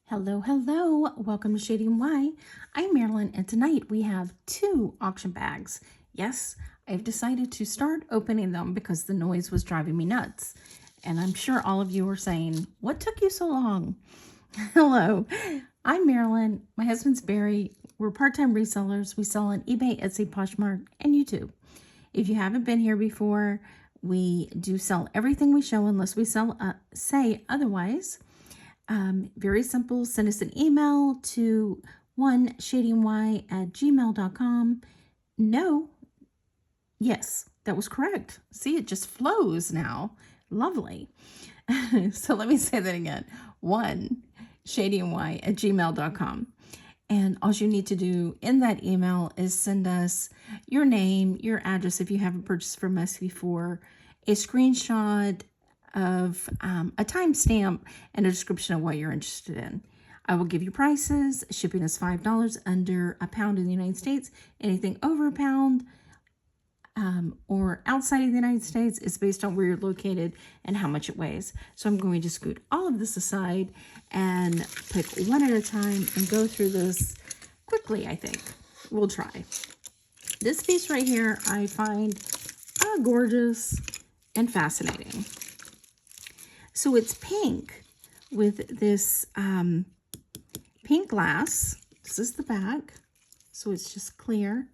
Hello, hello. Welcome to Shady and Why. I'm Marilyn, and tonight we have 2 auction bags. Yes, I've decided to start opening them because the noise was driving me nuts. And I'm sure all of you are saying, what took you so long? Hello, I'm Marilyn. My husband's Barry. We're part-time resellers. We sell on eBay, Etsy, Poshmark, and YouTube. If you haven't been here before, we do sell everything we show unless we say otherwise. Very simple. Send us an email to shadyandy@gmail.com. No. Yes, that was correct. See, it just flows now. Lovely. So let me say that again. shadyandy@gmail.com. And all you need to do in that email is send us your name, your address if you haven't purchased from us before, a screenshot of a timestamp, and a description of what you're interested in. I will give you prices. Shipping is $5 under a pound in the United States. Anything over a pound or outside of the United States is based on where you're located and how much it weighs. So I'm going to scoot all of this aside and pick one at a time and go through this quickly, I think. We'll try. This piece right here I find gorgeous and fascinating. So it's pink with this pink glass. This is the back, so it's just clear.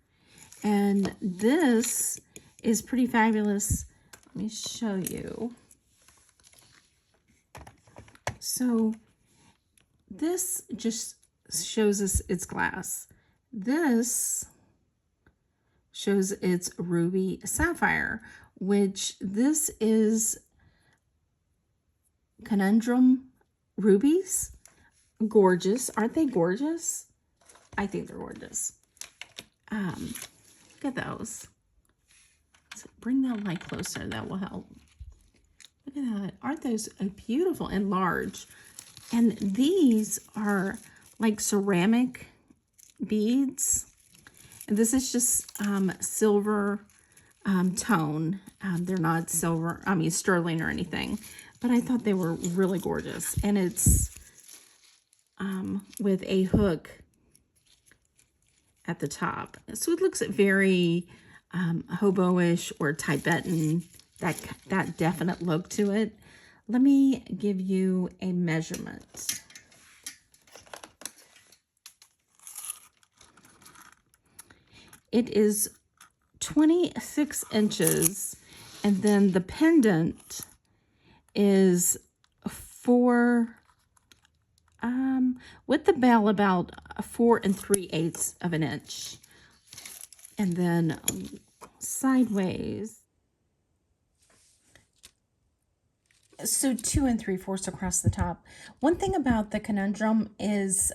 And this is pretty fabulous. Let me show you. So this just shows us it's glass. This shows it's ruby sapphire, which this is conundrum rubies. Gorgeous. Aren't they gorgeous? I think they're gorgeous. Look at those. Let's bring that light closer. That will help. Look at that. Aren't those beautiful and large? And these are like ceramic beads. And this is just silver tone. They're not silver, sterling or anything. But I thought they were really gorgeous. And it's with a hook at the top. So it looks very hobo-ish or Tibetan, that definite look to it. Let me give you a measurement. It is 26 inches, and then the pendant is 4 with the bell about 4 3/8 of an inch, and then sideways, so 2 3/4 across the top. One thing about the conundrum is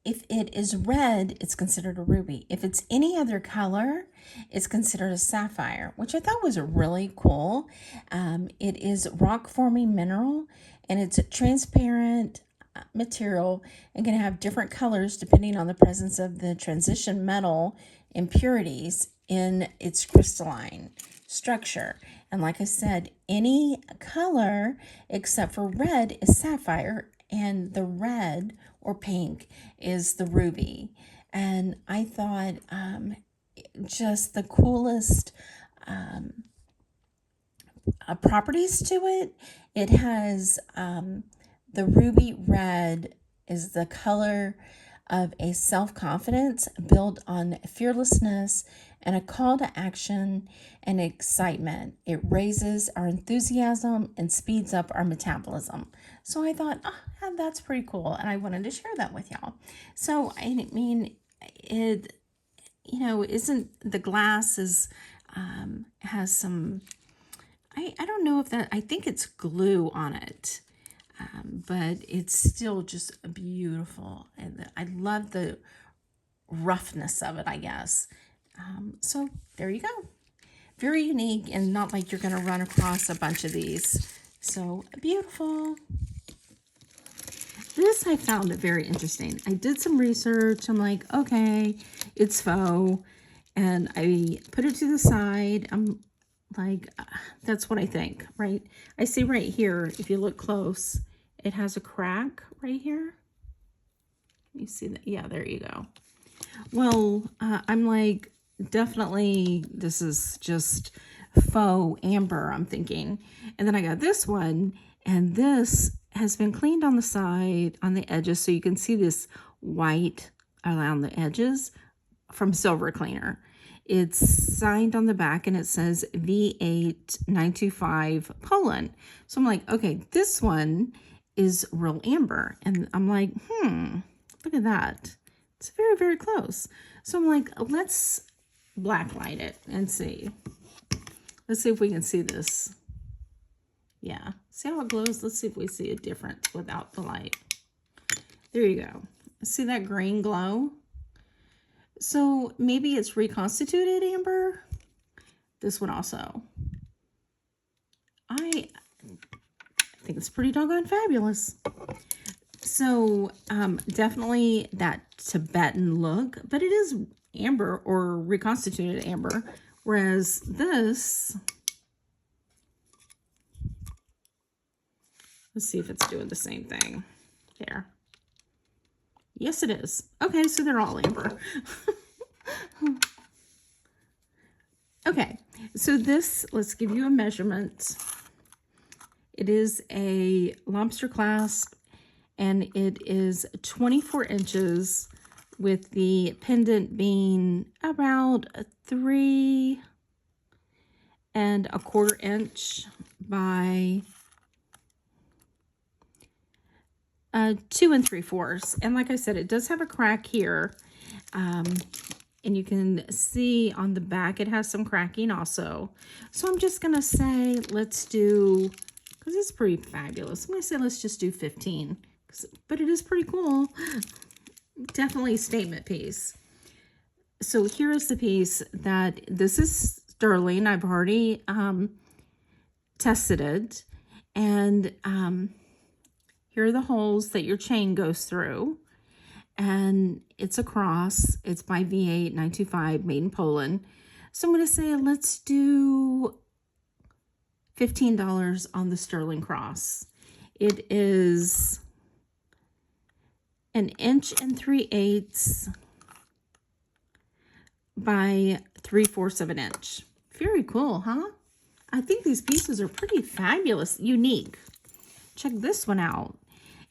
if it is red, it's considered a ruby. If it's any other color, it's considered a sapphire, which I thought was really cool. It is rock-forming mineral, and it's a transparent material and can have different colors depending on the presence of the transition metal impurities in its crystalline structure. And like I said, any color except for red is sapphire, and the red or pink is the ruby. And I thought just the coolest properties to it. It has the ruby red is the color of a self-confidence built on fearlessness and a call to action and excitement. It raises our enthusiasm and speeds up our metabolism. So I thought, oh, that's pretty cool, and I wanted to share that with y'all. So I mean, it, isn't the glass is has some, I don't know if that, I think it's glue on it. But it's still just beautiful, and I love the roughness of it, I guess. So there you go. Very unique, and not like you're going to run across a bunch of these. So beautiful. This I found very interesting. I did some research. I'm like, okay, it's faux. And I put it to the side. I'm like, that's what I think, right? I see right here, if you look close, it has a crack right here. You see that? Yeah, there you go. Well, I'm like, definitely this is just faux amber, I'm thinking. And then I got this one, and this has been cleaned on the side, on the edges, so you can see this white around the edges from Silver Cleaner. It's signed on the back and it says V8 925 Poland. So I'm like, okay, this one is real amber. And I'm like, look at that. It's very, very close. So I'm like, let's blacklight it and see. Let's see if we can see this. Yeah, see how it glows? Let's see if we see a difference without the light. There you go. See that green glow? So maybe it's reconstituted amber. This one also. I think it's pretty doggone fabulous. So definitely that Tibetan look, but it is amber or reconstituted amber. Whereas this, let's see if it's doing the same thing. There. Yes, it is. Okay, so they're all amber. Okay, so this, let's give you a measurement. It is a lobster clasp, and it is 24 inches with the pendant being about 3 1/4 inch by 2 3/4. And like I said, it does have a crack here. And you can see on the back, it has some cracking also. So I'm just going to say, let's do, because it's pretty fabulous. I'm going to say, let's just do 15. But it is pretty cool. Definitely a statement piece. So here is the piece that, this is sterling. I've already tested it. And here are the holes that your chain goes through. And it's a cross. It's by V8 925, made in Poland. So I'm going to say, let's do $15 on the sterling cross. It is 1 3/8 inches by 3/4 inch. Very cool, huh? I think these pieces are pretty fabulous, unique. Check this one out.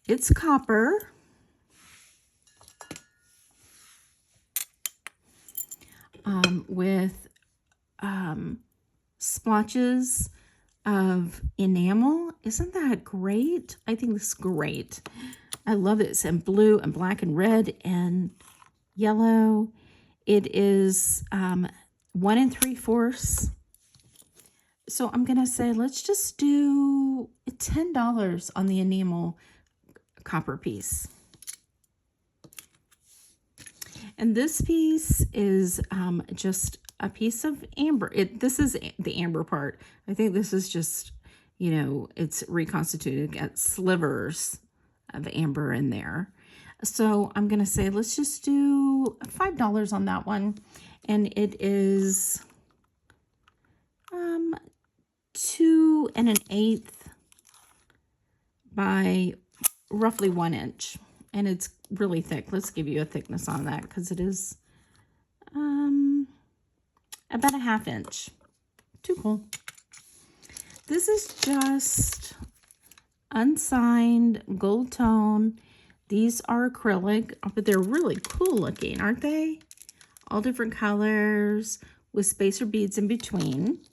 It's copper. With splotches of enamel. Isn't that great? I think this is great. I love it. It's in blue and black and red and yellow. It is 1 3/4. So I'm going to say, let's just do $10 on the enamel copper piece. And this piece is just a piece of amber. This is the amber part. I think this is just, you know, it's reconstituted, got slivers of amber in there. So I'm going to say, let's just do $5 on that one. And it is 2 1/8 by roughly 1 inch. And it's really thick. Let's give you a thickness on that because it is about 1/2 inch. Too cool. This is just unsigned gold tone. These are acrylic, but they're really cool looking, aren't they? All different colors with spacer beads in between.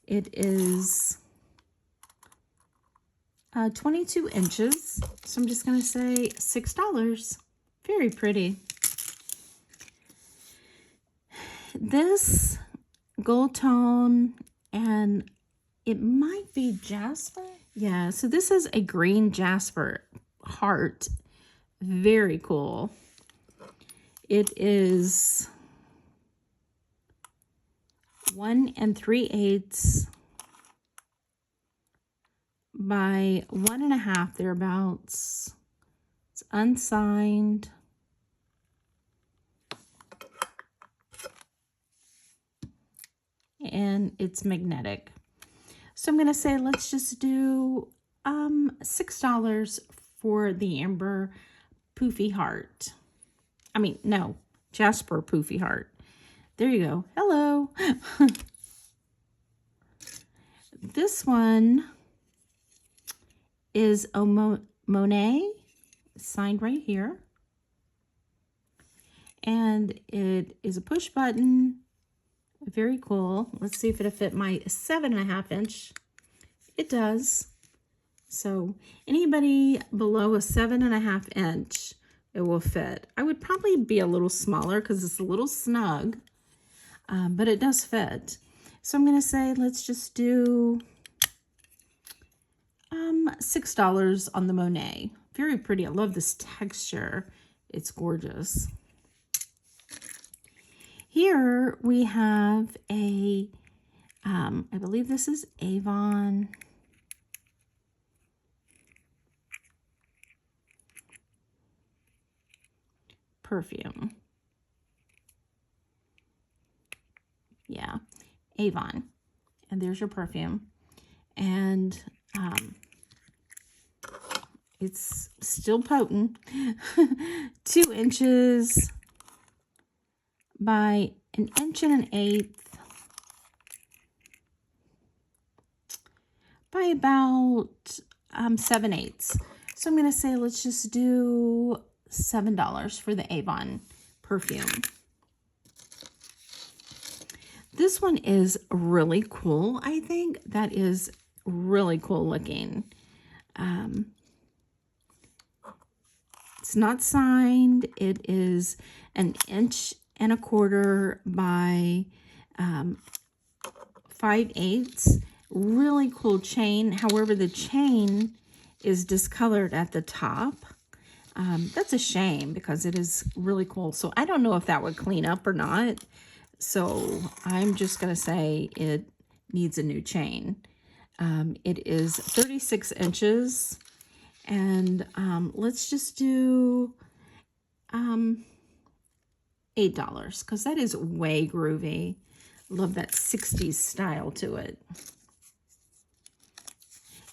It is 22 inches. So I'm just going to say $6. Very pretty. This gold tone, and it might be jasper. Yeah, so this is a green jasper heart. Very cool. It is 1 3/8 by 1 1/2 thereabouts. It's unsigned. And it's magnetic. So I'm going to say, let's just do $6 for the Amber Poofy Heart. I mean, no, Jasper Poofy Heart. There you go. Hello. This one is a Monet, signed right here. And it is a push button. Very cool. Let's see if it'll fit my 7.5 inch. It does. So anybody below a 7.5 inch, it will fit. I would probably be a little smaller because it's a little snug, but it does fit. So I'm going to say, let's just do $6 on the Monet. Very pretty. I love this texture. It's gorgeous. Here we have a, I believe this is Avon. Perfume. Yeah, Avon. And there's your perfume. And it's still potent. 2 inches by 1 1/8 inches by about 7/8. So I'm going to say let's just do $7 for the Avon perfume. This one is really cool, I think. That is really cool looking. It's not signed. It is 1 1/4 inches by 5/8. Really cool chain. However, the chain is discolored at the top. That's a shame because it is really cool. So I don't know if that would clean up or not. So I'm just going to say it needs a new chain. It is 36 inches. And let's just do $8 because that is way groovy. Love that 60s style to it.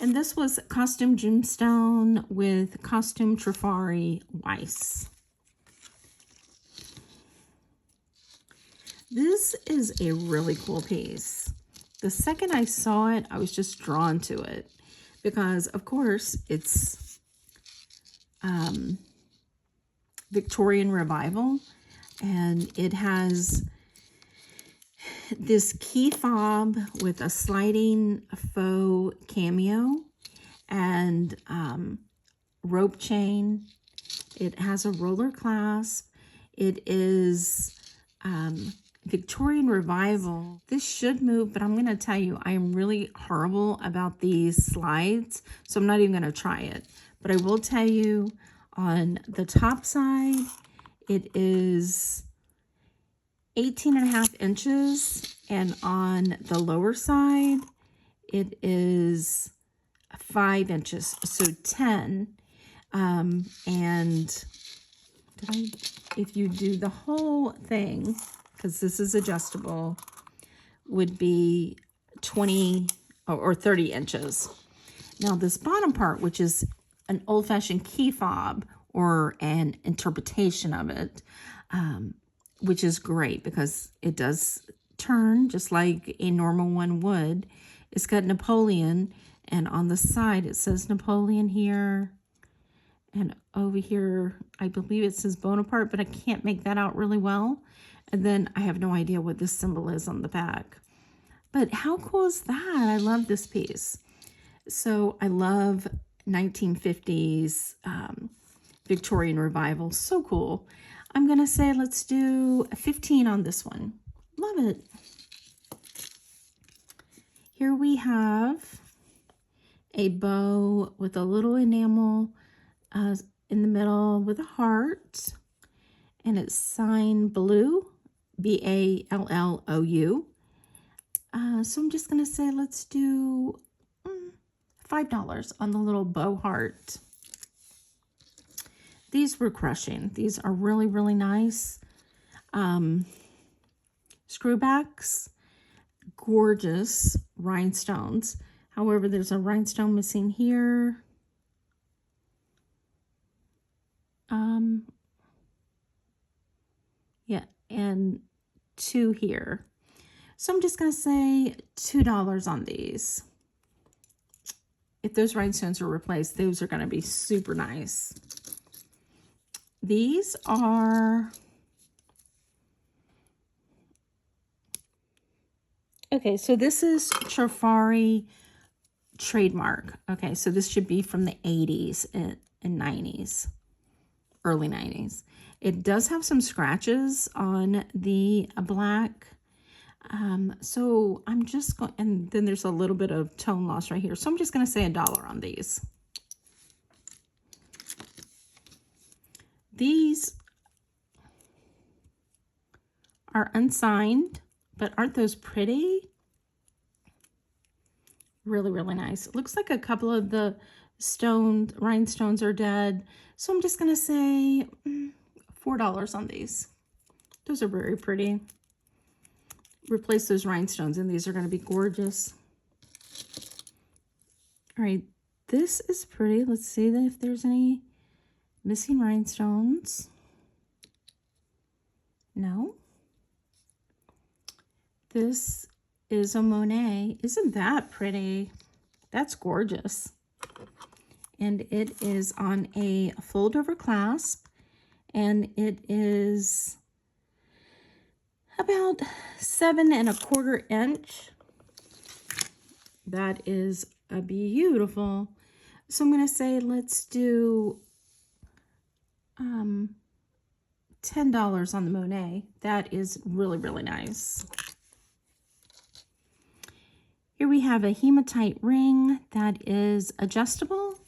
And this was Costume Gemstone with Costume Trifari Weiss. This is a really cool piece. The second I saw it, I was just drawn to it because, of course, it's Victorian Revival, and it has this key fob with a sliding faux cameo and rope chain. It has a roller clasp. It is Victorian Revival. This should move, but I'm going to tell you, I am really horrible about these slides, so I'm not even going to try it. But I will tell you, on the top side, it is 18.5 inches, and on the lower side, it is 5 inches, so 10. And if you do the whole thing, because this is adjustable, would be 20 or 30 inches. Now this bottom part, which is an old-fashioned key fob or an interpretation of it, which is great because it does turn just like a normal one would. It's got Napoleon, and on the side it says Napoleon here, and over here I believe it says Bonaparte, but I can't make that out really well. And then I have no idea what this symbol is on the back. But how cool is that? I love this piece. So I love 1950s Victorian Revival. So cool. I'm going to say let's do 15 on this one. Love it. Here we have a bow with a little enamel in the middle with a heart. And it's signed Blue, Ballou. So I'm just going to say let's do $5 on the little bow heart. These were crushing. These are really, really nice. Screwbacks, gorgeous rhinestones. However, there's a rhinestone missing here. Yeah, and 2 here. So I'm just going to say $2 on these. If those rhinestones are replaced, those are going to be super nice. These are... Okay, so this is Trifari trademark. Okay, so this should be from the 80s and 90s, early 90s. It does have some scratches on the black. So I'm just going, and then there's a little bit of tone loss right here. So I'm just going to say $1 on these. These are unsigned, but aren't those pretty? Really, really nice. It looks like a couple of the rhinestones are dead. So I'm just going to say $4 on these. Those are very pretty. Replace those rhinestones and these are going to be gorgeous. All right, this is pretty. Let's see if there's any missing rhinestones. No. This is a Monet. Isn't that pretty? That's gorgeous. And it is on a fold over clasp, and it is about 7 1/4 inch. That is a beautiful. So I'm going to say let's do $10 on the Monet. That is really, really nice. Here we have a hematite ring that is adjustable.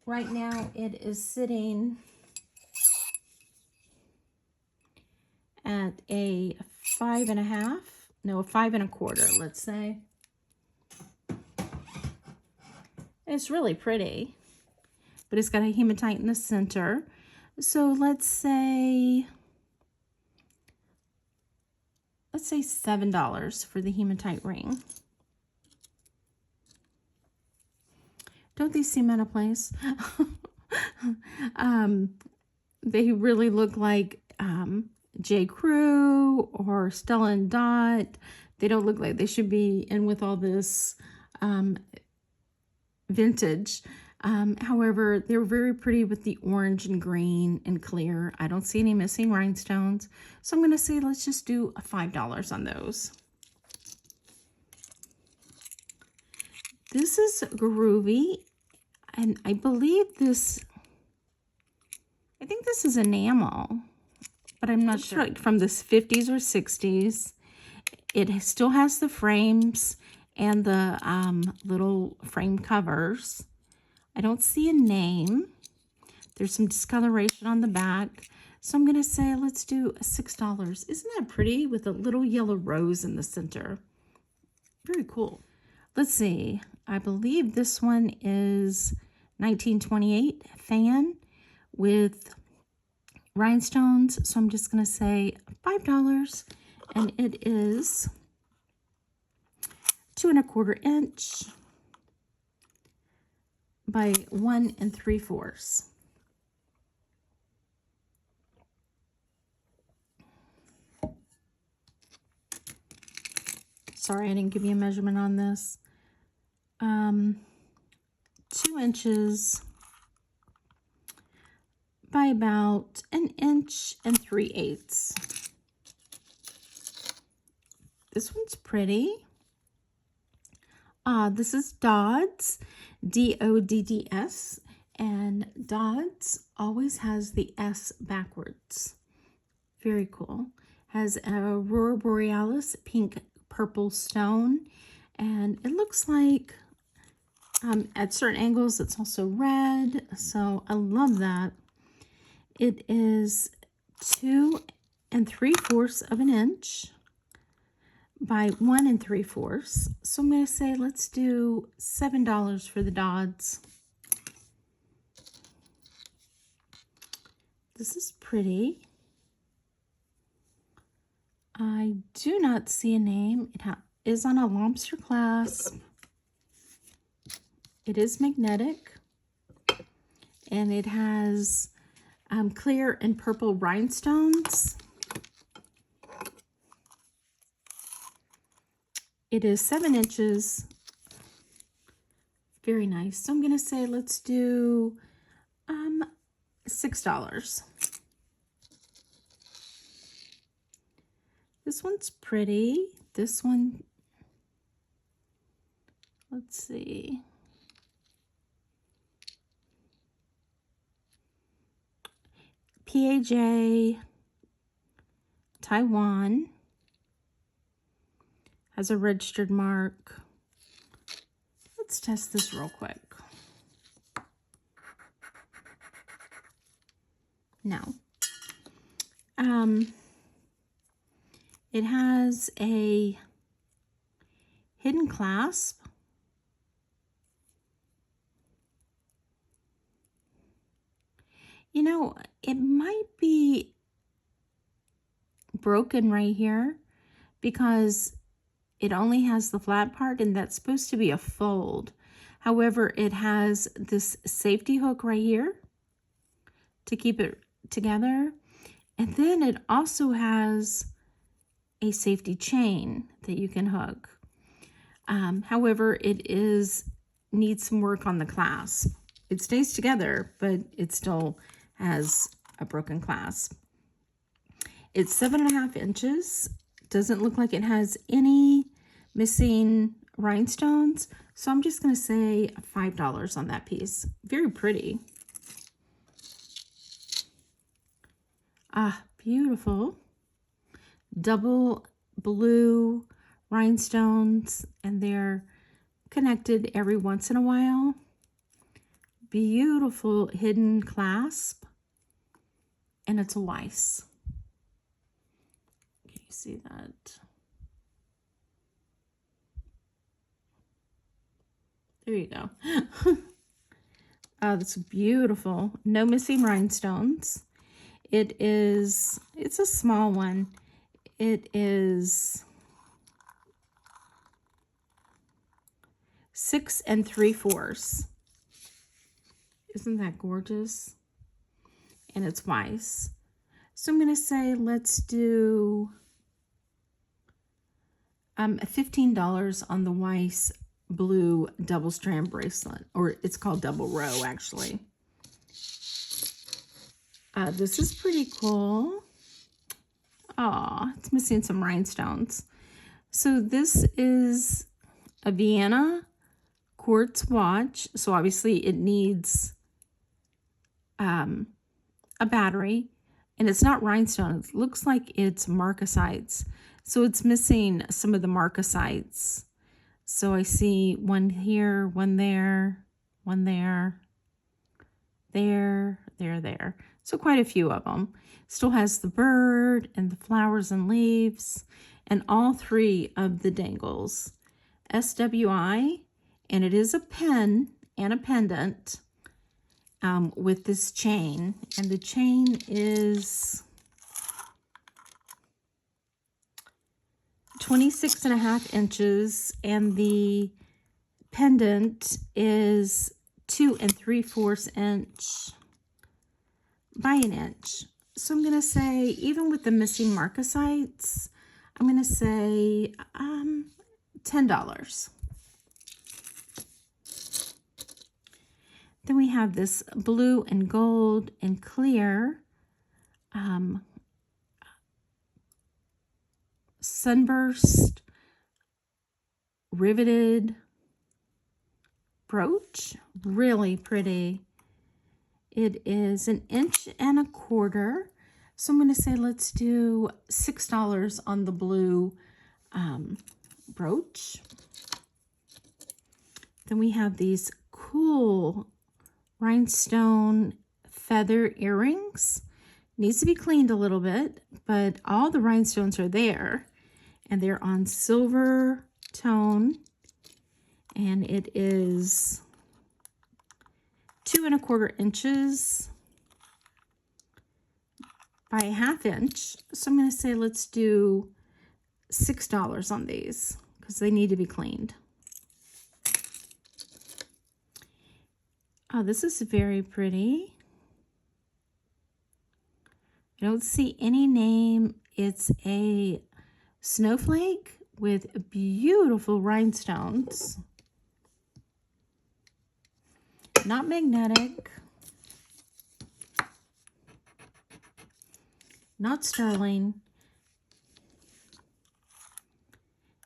Right now it is sitting at a 5 1/2, no, a 5 1/4, let's say. It's really pretty, but it's got a hematite in the center. So let's say $7 for the hematite ring. Don't these seem out of place? They really look like J. Crew or Stella and Dot. They don't look like they should be in with all this vintage. However, they're very pretty with the orange and green and clear. I don't see any missing rhinestones. So I'm going to say let's just do $5 on those. This is Groovy, and I believe this, I think this is enamel, but I'm not sure, from the 50s or 60s. It still has the frames and the little frame covers. I don't see a name. There's some discoloration on the back. So I'm going to say let's do $6. Isn't that pretty with a little yellow rose in the center? Very cool. Let's see. I believe this one is 1928 fan with rhinestones. So I'm just going to say $5. And it is 2 1/4 inch by 1 3/4. Sorry, I didn't give you a measurement on this. 2 inches by about 1 3/8 inches. This one's pretty. This is Dodds, Dodds, and Dodds always has the S backwards. Very cool. Has a Aurora Borealis pink purple stone, and it looks like at certain angles it's also red, so I love that. It is 2 3/4 inch by 1 3/4. So I'm going to say let's do $7 for the Dodds. This is pretty. I do not see a name. It is on a lobster clasp. It is magnetic, and it has clear and purple rhinestones. It is 7 inches. Very nice. So I'm going to say let's do $6. This one's pretty. This one, let's see. PAJ Taiwan has a registered mark. Let's test this real quick. No. It has a hidden clasp. You know, it might be broken right here because it only has the flat part, and that's supposed to be a fold. However, it has this safety hook right here to keep it together. And then it also has a safety chain that you can hook. However, it needs some work on the clasp. It stays together, but it still has a broken clasp. It's 7.5 inches. Doesn't look like it has any missing rhinestones. So I'm just going to say $5 on that piece. Very pretty. Ah, beautiful. Double blue rhinestones, and they're connected every once in a while. Beautiful hidden clasp, and it's a Weiss. Can you see that? There you go. Oh, that's beautiful. No missing rhinestones. It's a small one. It is 6 3/4. Isn't that gorgeous? And it's Weiss. So I'm going to say let's do $15 on the Weiss blue double strand bracelet, or it's called double row actually. This is pretty cool. Aw, it's missing some rhinestones. So this is a Vienna quartz watch. So obviously it needs a battery, and it's not rhinestone. It looks like it's marcasites. So it's missing some of the marcasites. So I see one here, one there, one there, there. So quite a few of them. Still has the bird and the flowers and leaves and all 3 of the dangles. SWI, and it is a pen and a pendant with this chain. And the chain is 26.5 inches, and the pendant is 2 3/4 inch by 1 inch. So I'm going to say, even with the missing marcasites, I'm going to say $10. Then we have this blue and gold and clear sunburst riveted brooch. Really pretty. It is 1 1/4 inches. So I'm going to say let's do $6 on the blue brooch. Then we have these cool rhinestone feather earrings. Needs to be cleaned a little bit, but all the rhinestones are there, and they're on silver tone, and it is 2 1/4 inches by 1/2 inch. So I'm going to say let's do $6 on these because they need to be cleaned. Oh, this is very pretty. I don't see any name. It's a snowflake with beautiful rhinestones. Not magnetic. Not sterling.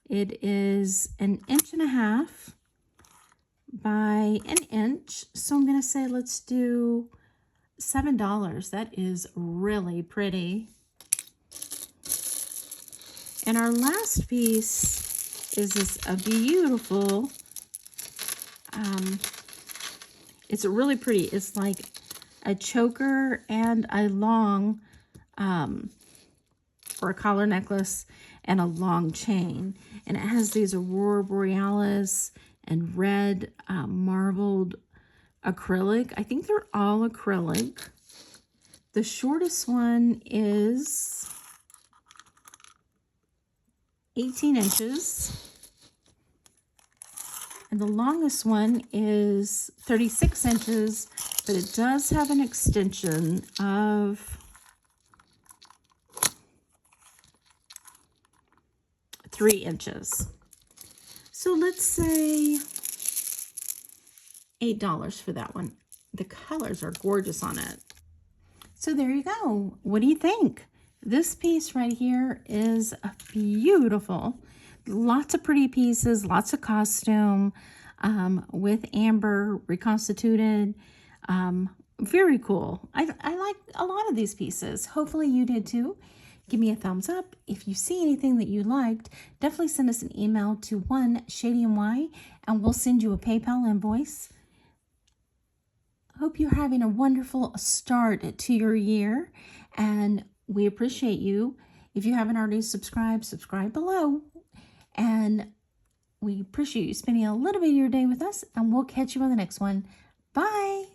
It is 1.5 inches by 1 inch. So I'm going to say let's do $7. That is really pretty. And our last piece is a beautiful, it's really pretty. It's like a choker and a long, or a collar necklace and a long chain. And it has these Aurora Borealis and red marbled acrylic. I think they're all acrylic. The shortest one is 18 inches. And the longest one is 36 inches, but it does have an extension of 3 inches. So let's say $8 for that one. The colors are gorgeous on it. So there you go. What do you think? This piece right here is beautiful. Lots of pretty pieces, lots of costume, with amber reconstituted. Very cool. I like a lot of these pieces. Hopefully you did too. Give me a thumbs up. If you see anything that you liked, definitely send us an email to OneShadyNY and we'll send you a PayPal invoice. Hope you're having a wonderful start to your year, and we appreciate you. If you haven't already subscribed, subscribe below. And we appreciate you spending a little bit of your day with us, and we'll catch you on the next one. Bye.